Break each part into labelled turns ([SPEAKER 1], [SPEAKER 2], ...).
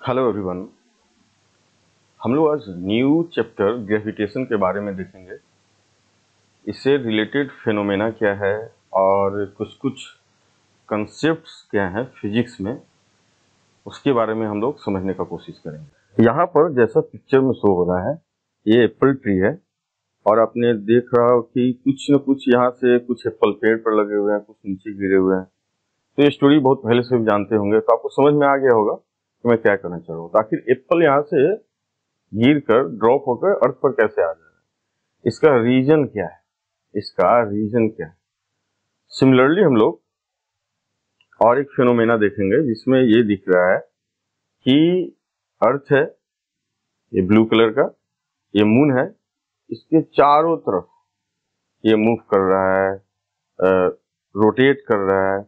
[SPEAKER 1] Hello everyone. हम लोग आज न्यू चैप्टर ग्रेविटेशन के बारे में देखेंगे। इससे रिलेटेड फिनोमेना क्या है और कुछ कुछ कंसेप्ट्स क्या हैं फिजिक्स में, उसके बारे में हम लोग समझने का कोशिश करेंगे। यहाँ पर जैसा पिक्चर में शो हो रहा है, ये एप्पल ट्री है और आपने देख रहा हो कि कुछ न कुछ यहाँ से कुछ एप्पल पेड़ पर लगे हुए हैं, कुछ नीचे गिरे हुए हैं। तो ये स्टोरी बहुत पहले से भी जानते होंगे, तो आपको समझ में आ गया होगा कि मैं क्या करना चाह रहा हूँ। तो आखिर एप्पल यहाँ से गिर कर ड्रॉप होकर अर्थ पर कैसे आ जाए, इसका रीजन क्या है, सिमिलरली हम लोग और एक फिनोमेना देखेंगे जिसमें ये दिख रहा है कि अर्थ है, ये ब्लू कलर का, ये मून है, इसके चारों तरफ ये मूव कर रहा है, रोटेट कर रहा है।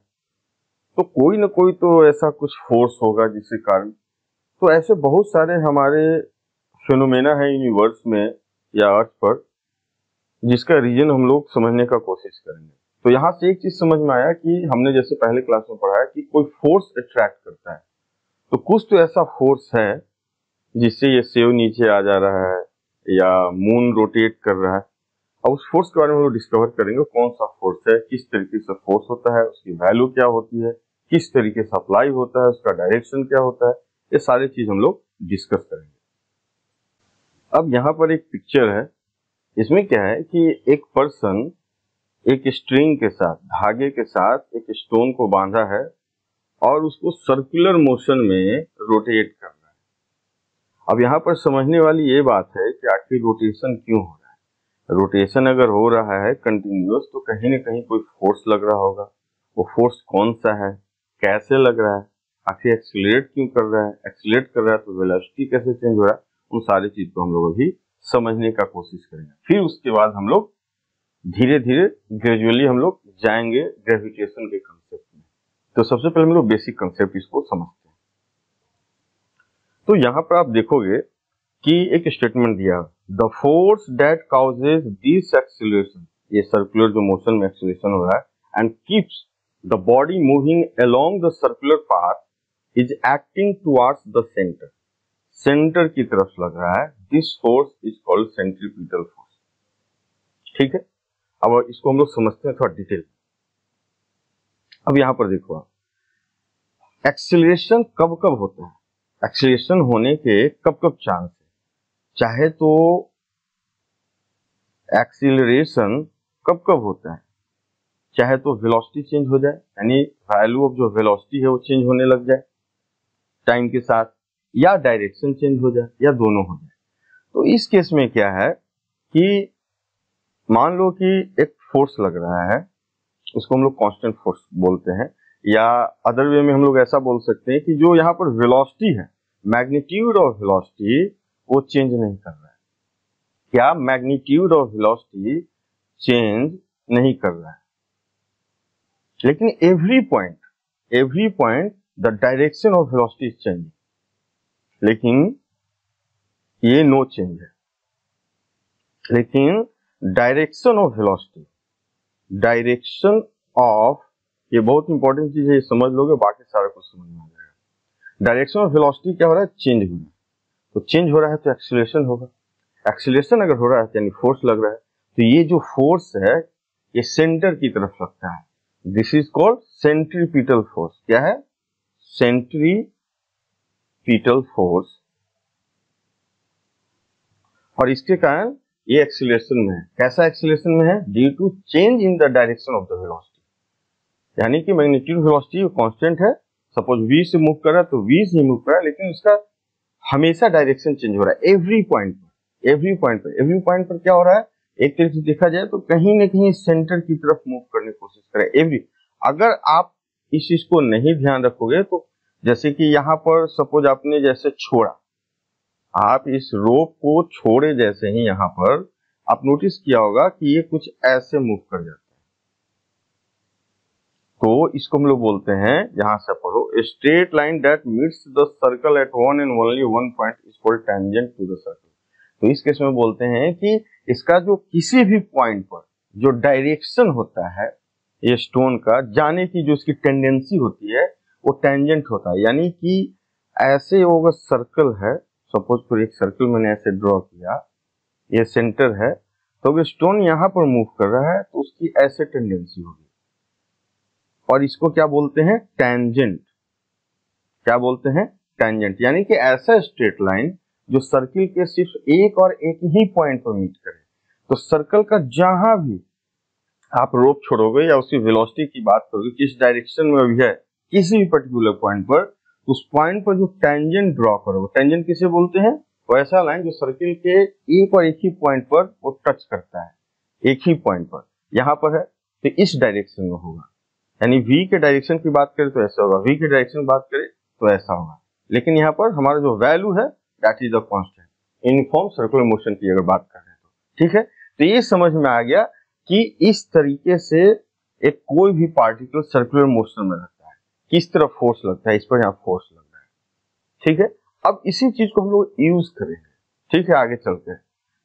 [SPEAKER 1] तो कोई ना कोई तो ऐसा कुछ फोर्स होगा जिसके कारण, तो ऐसे बहुत सारे हमारे फिनोमेना है यूनिवर्स में या अर्थ पर, जिसका रीजन हम लोग समझने का कोशिश करेंगे। तो यहाँ से एक चीज समझ में आया कि हमने जैसे पहले क्लास में पढ़ा है कि कोई फोर्स अट्रैक्ट करता है, तो कुछ तो ऐसा फोर्स है जिससे ये सेव नीचे आ जा रहा है या मून रोटेट कर रहा है। अब उस फोर्स के बारे में हम लोग डिस्कवर करेंगे, कौन सा फोर्स है, किस तरीके से फोर्स होता है, उसकी वैल्यू क्या होती है, किस तरीके से अप्लाई होता है, उसका डायरेक्शन क्या होता है, ये सारी चीज हम लोग डिस्कस करेंगे। अब यहाँ पर एक पिक्चर है, इसमें क्या है कि एक पर्सन एक स्ट्रिंग के साथ, धागे के साथ एक स्टोन को बांधा है और उसको सर्कुलर मोशन में रोटेट कर रहा है। अब यहाँ पर समझने वाली ये बात है कि आखिर रोटेशन क्यों हो रहा है। रोटेशन अगर हो रहा है कंटिन्यूअस, तो कहीं ना कहीं कोई फोर्स लग रहा होगा। वो फोर्स कौन सा है, कैसे लग रहा है, आखिर एक्सीलरेट क्यों कर रहा है, एक्सीलरेट कर रहा है तो वेलोसिटी कैसे चेंज हो रहा है, उन सारी चीज को हम लोग अभी समझने का कोशिश करेंगे। फिर उसके बाद हम लोग धीरे धीरे ग्रेजुअली हम लोग जाएंगे ग्रेविटेशन के कंसेप्ट में। तो सबसे पहले हम लोग बेसिक कंसेप्ट इसको समझते हैं। तो यहाँ पर आप देखोगे कि एक स्टेटमेंट दिया, the force that causes this acceleration, ये सर्कुलर जो मोशन में एक्सीलरेशन हो रहा है, and keeps the body moving along the circular path is acting towards the centre, centre की तरफ लग रहा है। This force is called centripetal force. ठीक है, अब इसको हम लोग समझते हैं थोड़ा डिटेल। अब यहां पर देखो आप, एक्सीलरेशन कब कब होता है, एक्सीलरेशन होने के कब कब चांस है। चाहे तो एक्सीलरेशन कब कब होता है, चाहे तो वेलोसिटी चेंज हो जाए, यानी वैल्यू ऑफ जो वेलोसिटी है वो चेंज होने लग जाए टाइम के साथ, या डायरेक्शन चेंज हो जाए, या दोनों हो जाए। तो इस केस में क्या है कि मान लो कि एक फोर्स लग रहा है, उसको हम लोग कांस्टेंट फोर्स बोलते हैं, या अदर वे में हम लोग ऐसा बोल सकते हैं कि जो यहाँ पर वेलोसिटी है, मैग्नीट्यूड ऑफ वेलोसिटी वो चेंज नहीं कर रहा है। क्या मैग्नीट्यूड ऑफ वेलोसिटी चेंज नहीं कर रहा है, लेकिन every point the direction of velocity is changing, लेकिन ये नो चेंज है। लेकिन direction of velocity, direction of, ये बहुत इंपॉर्टेंट चीज है, ये समझ लोगे बाकी सारा कुछ समझ में आ जाएगा। डायरेक्शन ऑफ वेलोसिटी क्या हो रहा है, चेंज हो रहा है। तो चेंज हो रहा है तो एक्सीलरेशन होगा, एक्सीलरेशन अगर हो रहा है यानी फोर्स लग रहा है। तो ये जो फोर्स है ये सेंटर की तरफ लगता है, this is called centripetal force. क्या है, सेंट्रीपिटल फोर्स। और इसके कारण ये एक्सीलरेशन में है। कैसा एक्सीलरेशन में है, due to change in the direction of the velocity, यानी कि मैग्नीट्यूड वेलोसिटी कांस्टेंट है, सपोज v से मूव कर रहा है तो v से मूव कर रहा है, लेकिन उसका हमेशा डायरेक्शन चेंज हो रहा है एवरी पॉइंट पर क्या हो रहा है, एक तरीके से देखा जाए तो कहीं ना कहीं सेंटर की तरफ मूव करने की कोशिश करें अगर आप इस चीज को नहीं ध्यान रखोगे तो, जैसे कि यहाँ पर सपोज आपने जैसे छोड़ा, आप इस रोप को छोड़े जैसे ही यहाँ पर आप नोटिस किया होगा कि ये कुछ ऐसे मूव कर जाता है। तो इसको हम लोग बोलते हैं, यहां से पढ़ो, straight line that meets the circle at one and only one point is called tangent to the circle. तो इस केस में बोलते हैं कि इसका जो किसी भी पॉइंट पर जो डायरेक्शन होता है ये स्टोन का जाने की, जो इसकी टेंडेंसी होती है वो टेंजेंट होता है, यानी कि ऐसे वो अगर सर्कल है, सपोज कोई एक सर्कल मैंने ऐसे ड्रॉ किया, ये सेंटर है, तो अगर स्टोन यहाँ पर मूव कर रहा है तो उसकी ऐसे टेंडेंसी होगी, और इसको क्या बोलते हैं, टेंजेंट। क्या बोलते हैं, टेंजेंट, यानी कि ऐसा स्ट्रेट लाइन जो सर्किल के सिर्फ एक और एक ही पॉइंट पर मीट करे। तो सर्कल का जहां भी आप रोप छोड़ोगे या उसकी वेलोसिटी की बात करोगे, किस डायरेक्शन में भी है, किसी भी पर्टिकुलर पॉइंट पर, उस पॉइंट पर जो टेंजेंट ड्रॉ करोगे, टेंजेंट किसे बोलते हैं, वैसा लाइन जो सर्किल के एक और एक ही पॉइंट पर वो टच करता है, एक ही पॉइंट पर, यहां पर है तो इस डायरेक्शन में होगा। यानी v के डायरेक्शन की बात करें तो ऐसा होगा, v के डायरेक्शन की बात करें तो ऐसा होगा। लेकिन यहाँ पर हमारा जो वैल्यू है that is the constant, uniform circular motion की अगर बात कर रहे हैं तो ठीक है। तो ये समझ में आ गया कि इस तरीके से एक कोई भी पार्टिकल सर्कुलर मोशन में रहता है, किस तरह फोर्स लगता है, इस पर यहाँ फोर्स लग रहा है, ठीक है। अब इसी चीज को हम लोग यूज करेंगे, ठीक है, आगे चलते हैं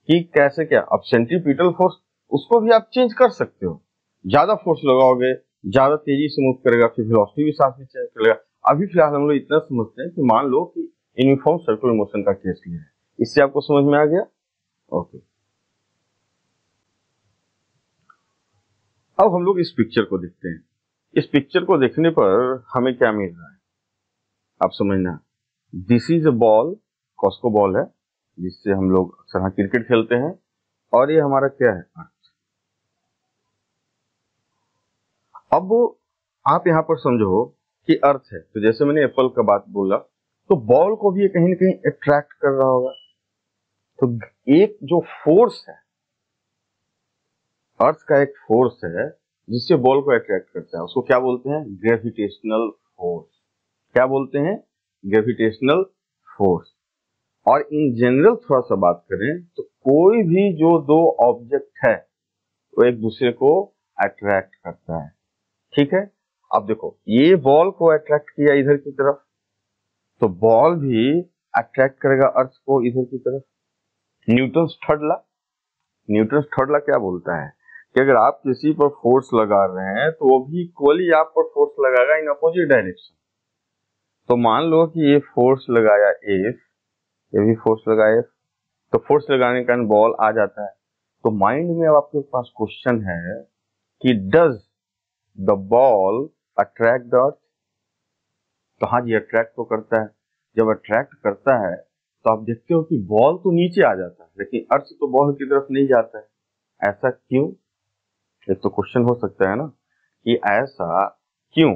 [SPEAKER 1] कि कैसे क्या। अब सेंट्रीपिटल फोर्स उसको भी आप चेंज कर सकते हो, ज्यादा फोर्स लगाओगे ज्यादा तेजी से मूव करेगा, फिर वेलोसिटी भी साथ में चेंज करेगा। अभी फिलहाल हम लोग इतना समझते हैं कि मान लो कि यूनिफॉर्म सर्कुलर मोशन का केस लिया है, इससे आपको समझ में आ गया, ओके। अब हम लोग इस पिक्चर को देखते हैं। इस पिक्चर को देखने पर हमें क्या मिल रहा है आप समझना। This is a ball, Cosco ball है जिससे हम लोग अक्सर क्रिकेट खेलते हैं, और ये हमारा क्या है, अर्थ। अब आप यहां पर समझो कि अर्थ है, तो जैसे मैंने एप्पल का बात बोला, तो बॉल को भी ये कहीं ना कहीं अट्रैक्ट कर रहा होगा। तो एक जो फोर्स है, अर्थ का एक फोर्स है जिससे बॉल को अट्रैक्ट करता है, उसको क्या बोलते हैं, ग्रेविटेशनल फोर्स। क्या बोलते हैं, ग्रेविटेशनल फोर्स। और इन जनरल थोड़ा सा बात करें तो कोई भी जो दो ऑब्जेक्ट है वो एक दूसरे को अट्रैक्ट करता है, ठीक है। अब देखो ये बॉल को अट्रैक्ट किया इधर की तरफ, तो बॉल भी अट्रैक्ट करेगा अर्थ को इधर की तरफ। Newton's third law, Newton's third law क्या बोलता है कि अगर आप किसी पर फोर्स लगा रहे हैं तो वो भी इक्वली आप पर फोर्स लगाएगा इन अपोजिट डायरेक्शन। तो मान लो कि ये फोर्स लगाया एफ, ये भी फोर्स लगाया एफ, तो फोर्स लगाने के कारण बॉल आ जाता है। तो माइंड में अब आपके पास क्वेश्चन है कि does the ball attract the earth. तो हाँ जी, अट्रैक्ट तो करता है। जब अट्रैक्ट करता है तो आप देखते हो कि बॉल तो नीचे आ जाता है लेकिन अर्थ तो बॉल की तरफ नहीं जाता है, ऐसा क्यों। एक तो क्वेश्चन हो सकता है ना कि ऐसा क्यों,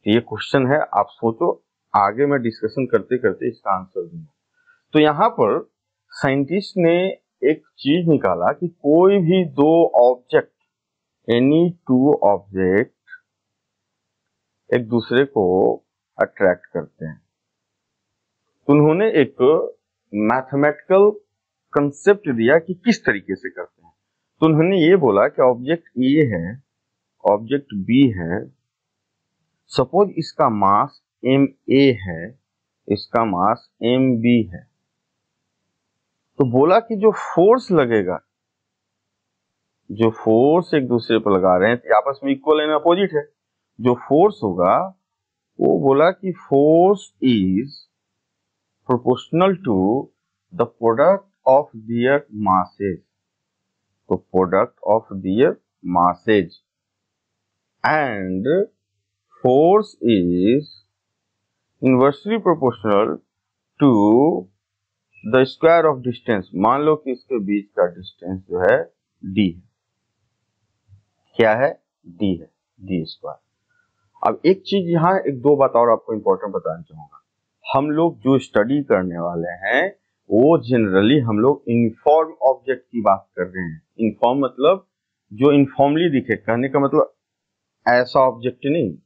[SPEAKER 1] ये क्वेश्चन है, आप सोचो, आगे मैं डिस्कशन करते करते इसका आंसर दूंगा। तो यहाँ पर साइंटिस्ट ने एक चीज निकाला कि कोई भी दो ऑब्जेक्ट, एनी टू ऑब्जेक्ट एक दूसरे को अट्रैक्ट करते हैं। तो उन्होंने एक मैथमेटिकल कंसेप्ट दिया कि किस तरीके से करते हैं। तो उन्होंने ये बोला कि ऑब्जेक्ट ए है, ऑब्जेक्ट बी है, सपोज इसका मास ma है, इसका मास mb है। तो बोला कि जो फोर्स लगेगा, जो फोर्स एक दूसरे पर लगा रहे हैं आपस में इक्वल एंड अपोजिट है, जो फोर्स होगा वो बोला कि force is proportional to the product of their masses. तो product of their masses and force is inversely proportional to the square of distance. मान लो कि इसके बीच का डिस्टेंस जो है d है, क्या है, d है, d स्क्वायर। अब एक चीज यहाँ एक दो बात और आपको इंपॉर्टेंट बताना चाहूंगा। हम लोग जो स्टडी करने वाले हैं वो जनरली हम लोग इनफॉर्म ऑब्जेक्ट की बात कर रहे हैं। इनफॉर्म मतलब जो इनफॉर्मली दिखे, कहने का मतलब ऐसा ऑब्जेक्ट नहीं,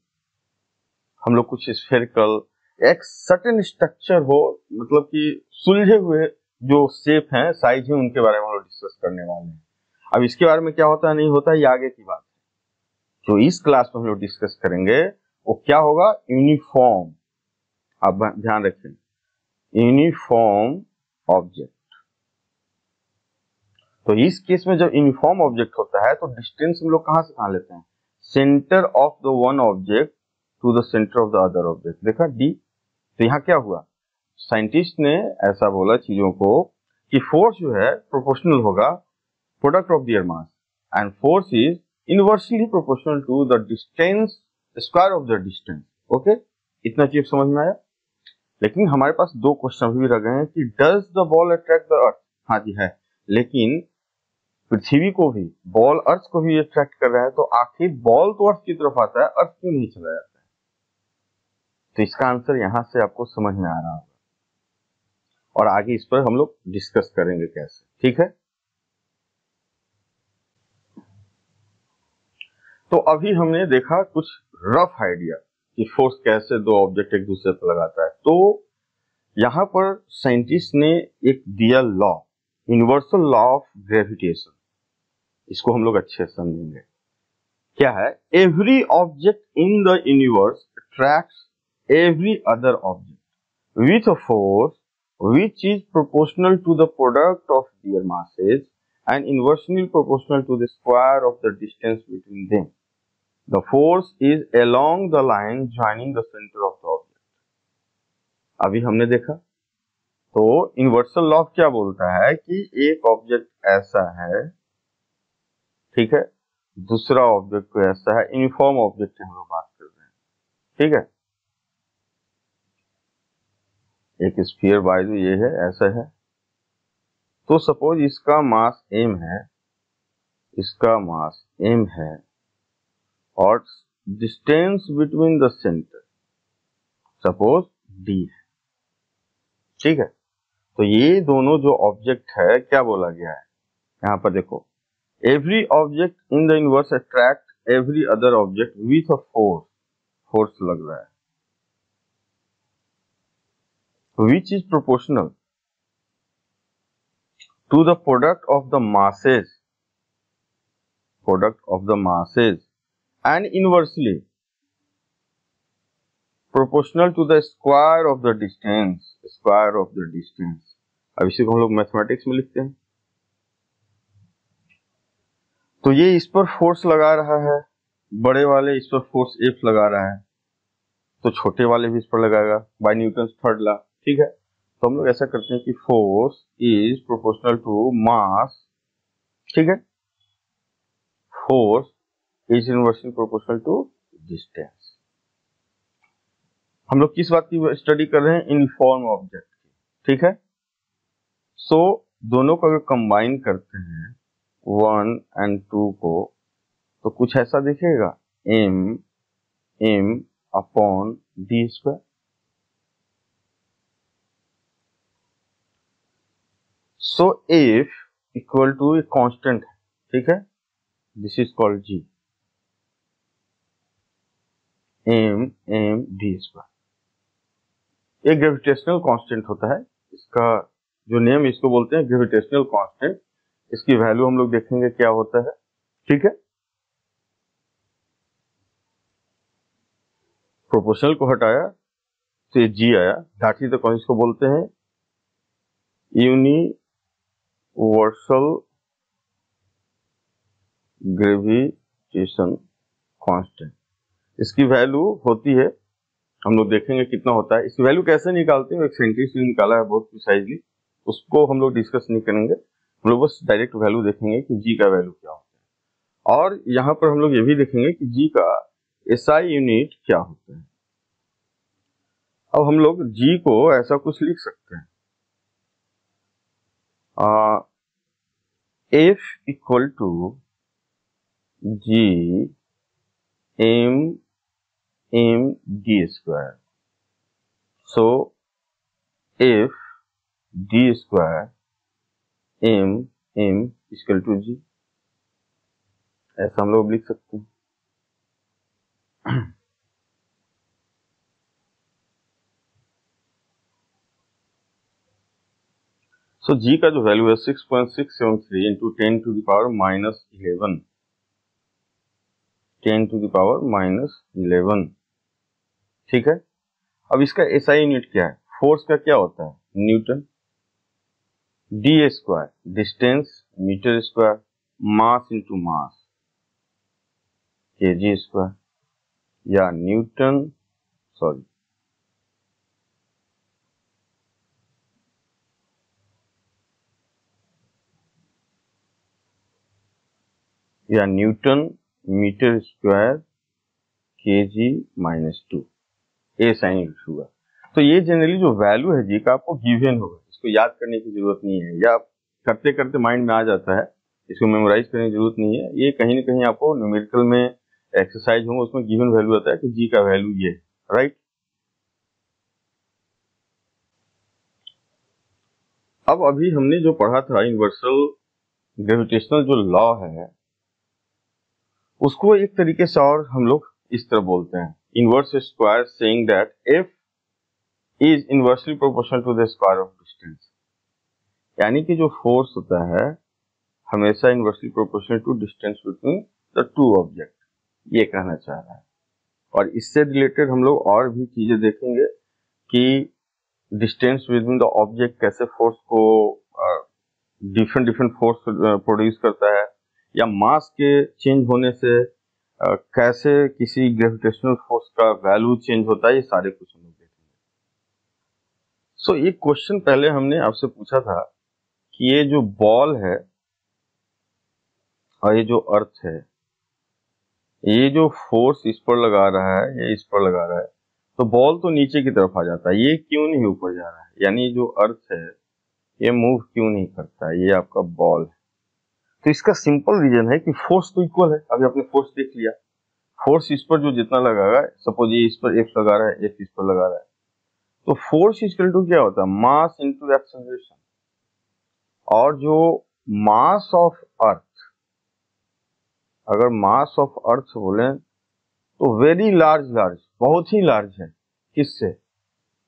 [SPEAKER 1] हम लोग कुछ स्फेरिकल एक सर्टेन स्ट्रक्चर हो, मतलब कि सुलझे हुए जो शेप हैं, साइज है, उनके बारे में हम लोग डिस्कस करने वाले हैं। अब इसके बारे में क्या होता है नहीं होता है ये आगे की बात है। जो इस क्लास में हम लोग डिस्कस करेंगे वो क्या होगा, यूनिफॉर्म। आप ध्यान रखें, यूनिफॉर्म ऑब्जेक्ट। तो इस केस में जब यूनिफॉर्म ऑब्जेक्ट होता है तो डिस्टेंस हम लोग कहां से कहां लेते हैं, centre of the one object to the centre of the other object. देखा डी, तो यहाँ क्या हुआ, साइंटिस्ट ने ऐसा बोला चीजों को कि फोर्स जो है प्रोपोर्शनल होगा product of their mass, and force is inversely proportional to the distance square of the distance. Okay, इतना चीज समझ में आया। लेकिन हमारे पास दो क्वेश्चन भी रह गए हैं कि does the ball attract the earth. हाँ जी है, लेकिन पृथ्वी को भी, बॉल अर्थ को भी अट्रैक्ट कर रहा है, तो आखिर बॉल तो अर्थ की तरफ आता है, अर्थ क्यों नहीं चला जाता है? तो इसका आंसर यहां से आपको समझ में आ रहा होगा, और आगे इस पर हम लोग डिस्कस करेंगे कैसे। ठीक है, तो अभी हमने देखा कुछ रफ आइडिया कि फोर्स कैसे दो ऑब्जेक्ट एक दूसरे पर लगाता है। तो यहां पर साइंटिस्ट ने एक दिया law, universal law of gravitation, इसको हम लोग अच्छे से समझेंगे। क्या है, every object in the universe attracts every other object with a force which is proportional to the product of their masses and inversely proportional to the square of the distance between them. The force is along the line joining the center of the object. अभी हमने देखा, तो universal law क्या बोलता है कि एक object ऐसा है, ठीक है, दूसरा ऑब्जेक्ट को ऐसा है, यूनिफॉर्म ऑब्जेक्ट की हम लोग बात कर रहे हैं। ठीक है, एक स्फीयर बाजू ये है, ऐसा है, तो सपोज इसका मास m है, इसका मास m है, और distance between the centre suppose d है। ठीक है, तो ये दोनों जो ऑब्जेक्ट है, क्या बोला गया है यहां पर देखो, every object in the universe attract every other object with a force, force लग रहा है, which is proportional to the product of the masses, and inversely proportional to the square of the distance, अब इसी को हम लोग mathematics में लिखते हैं। तो ये इस पर फोर्स लगा रहा है, बड़े वाले इस पर फोर्स F लगा रहा है, तो छोटे वाले भी इस पर लगाएगा बाय न्यूटन्स थर्ड लॉ। ठीक है, तो हम लोग ऐसा करते हैं कि force is proportional to mass, ठीक है, force is inversely proportional to distance. हम लोग किस बात की स्टडी कर रहे हैं, यूनिफॉर्म ऑब्जेक्ट की। ठीक है, सो दोनों को अगर कंबाइन करते हैं 1 और 2 को, तो कुछ ऐसा दिखेगा, m upon d square. So F equal to a constant है, ठीक है, this is called G, m d square. एक ग्रेविटेशनल कांस्टेंट होता है, इसका जो नेम इसको बोलते हैं ग्रेविटेशनल कांस्टेंट, इसकी वैल्यू हम लोग देखेंगे क्या होता है। ठीक है, प्रोपोर्शनल को हटाया तो ये G आया, दैट इज द कॉन्स्टेंट, इसको बोलते हैं यूनिवर्सल ग्रेविटेशन कांस्टेंट। इसकी वैल्यू होती है, हम लोग देखेंगे कितना होता है। इसकी वैल्यू कैसे निकालते हैं, एक साइंटिस्ट ने निकाला है बहुत प्रिसाइजली, उसको हम लोग डिस्कस नहीं करेंगे, हम लोग बस डायरेक्ट वैल्यू देखेंगे कि जी का वैल्यू क्या होता है। और यहाँ पर हम लोग ये भी देखेंगे कि जी का SI यूनिट क्या होता है। अब हम लोग जी को ऐसा कुछ लिख सकते हैं, F equal to G m d square. So F d square m equal to G, ऐसा हम लोग लिख सकते हैं। सो G का जो वैल्यू है 6.673 into 10 to the power minus 11, 10 to the power minus 11। ठीक है, अब इसका SI यूनिट क्या है, फोर्स का क्या होता है, newton, d square distance metre square, mass into mass kg square, या न्यूटन, सॉरी या newton metre square kg-2 a sign लिखूंगा। तो ये जनरली जो वैल्यू है जी का आपको गिवन होगा, इसको याद करने की जरूरत नहीं है, या करते करते माइंड में आ जाता है, इसको मेमोराइज करने की जरूरत नहीं है। ये कहीं ना कहीं आपको न्यूमेरिकल में एक्सरसाइज होगा, उसमें गिवन वैल्यू आता है कि जी का वैल्यू ये है, राइट। अब अभी हमने जो पढ़ा था यूनिवर्सल ग्रेविटेशनल जो लॉ है, उसको एक तरीके से और हम लोग इस तरह बोलते हैं, inverse square saying that F is inversely proportional to the square of distance. यानी कि जो फोर्स होता है हमेशा inversely proportional to distance between the two object, ये कहना चाह रहा है। और इससे रिलेटेड हम लोग और भी चीजें देखेंगे कि डिस्टेंस बिटवीन द ऑब्जेक्ट कैसे फोर्स को डिफरेंट डिफरेंट फोर्स प्रोड्यूस करता है, या मास के चेंज होने से कैसे किसी ग्रेविटेशनल फोर्स का वैल्यू चेंज होता है, ये सारे कुछ हम लोग देखेंगे। सो एक क्वेश्चन पहले हमने आपसे पूछा था कि ये जो बॉल है और ये जो अर्थ है, ये जो फोर्स इस पर लगा रहा है, ये इस पर लगा रहा है, तो बॉल तो नीचे की तरफ आ जाता है, ये क्यों नहीं ऊपर जा रहा है? यानी जो अर्थ है ये मूव क्यों नहीं करता है, ये आपका बॉल है। तो इसका सिंपल रीजन है कि फोर्स तो इक्वल है। अभी आपने फोर्स देख लिया, फोर्स इस पर जो जितना लगा है, सपोज ये इस पर एफ लगा रहा है, एफ इस पर लगा रहा है, तो फोर्स इक्वल टू क्या होता है, मास इनटू एक्सेलरेशन। और जो मास ऑफ अर्थ, अगर मास ऑफ अर्थ बोले तो वेरी लार्ज, बहुत ही लार्ज है, किससे,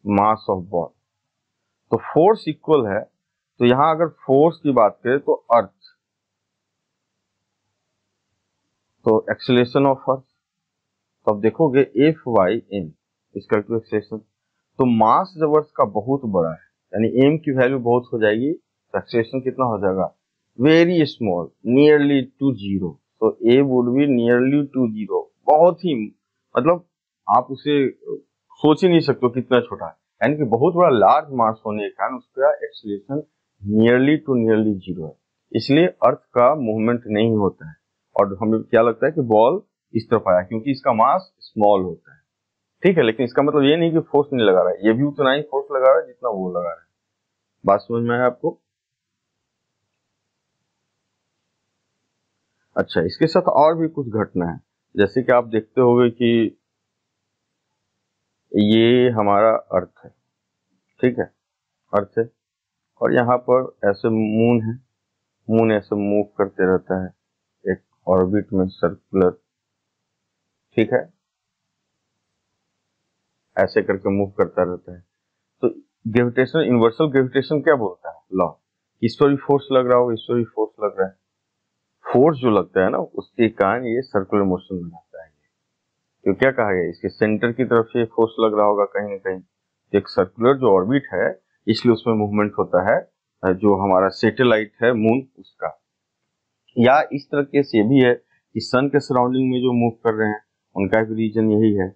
[SPEAKER 1] मास ऑफ बॉल। तो फोर्स इक्वल है, तो यहां अगर फोर्स की बात करें तो अर्थ, तो एक्सेलरेशन ऑफ अर्थ, तो अब देखोगे एफ वाई एम इसका एक्सेलरेशन, तो मास जब अर्थ का बहुत बड़ा है, यानी एम की वैल्यू बहुत हो जाएगी, तो एक्सेलरेशन कितना हो जाएगा, very small, nearly to zero. तो a would be nearly to zero, बहुत ही, मतलब आप उसे सोच ही नहीं सकते कितना छोटा है, यानी कि बहुत बड़ा लार्ज मास होने के कारण उसका acceleration nearly to nearly zero है, इसलिए अर्थ का मूवमेंट नहीं होता है। और हमें क्या लगता है कि बॉल इस तरफ आया क्योंकि इसका मास स्मॉल होता है, ठीक है। लेकिन इसका मतलब ये नहीं कि फोर्स नहीं लगा रहा है, ये भी उतना ही फोर्स लगा रहा है जितना वो लगा रहा है। बात समझ में आया आपको? अच्छा, इसके साथ और भी कुछ घटना है, जैसे कि आप देखते होंगे कि ये हमारा अर्थ है, ठीक है, अर्थ है, और यहाँ पर ऐसे मून है, मून ऐसे मूव करते रहता है एक ऑर्बिट में सर्कुलर, ठीक है, ऐसे करके मूव करता रहता है। तो ग्रेविटेशन, यूनिवर्सल ग्रेविटेशन क्या बोलता है लॉ, इस पर भी फोर्स लग रहा हो, इस पर भी फोर्स लग रहा है, फोर्स जो लगता है ना उसके कारण ये सर्कुलर मोशन में रहता है। तो क्या कहा गया, इसके सेंटर की तरफ से फोर्स लग रहा होगा कहीं ना कहीं, एक सर्कुलर जो ऑर्बिट है इसलिए उसमें मूवमेंट होता है, जो हमारा सैटेलाइट है मून उसका। या इस तरह केस ये भी है कि सन के सराउंडिंग में जो मूव कर रहे हैं उनका भी रीजन यही है,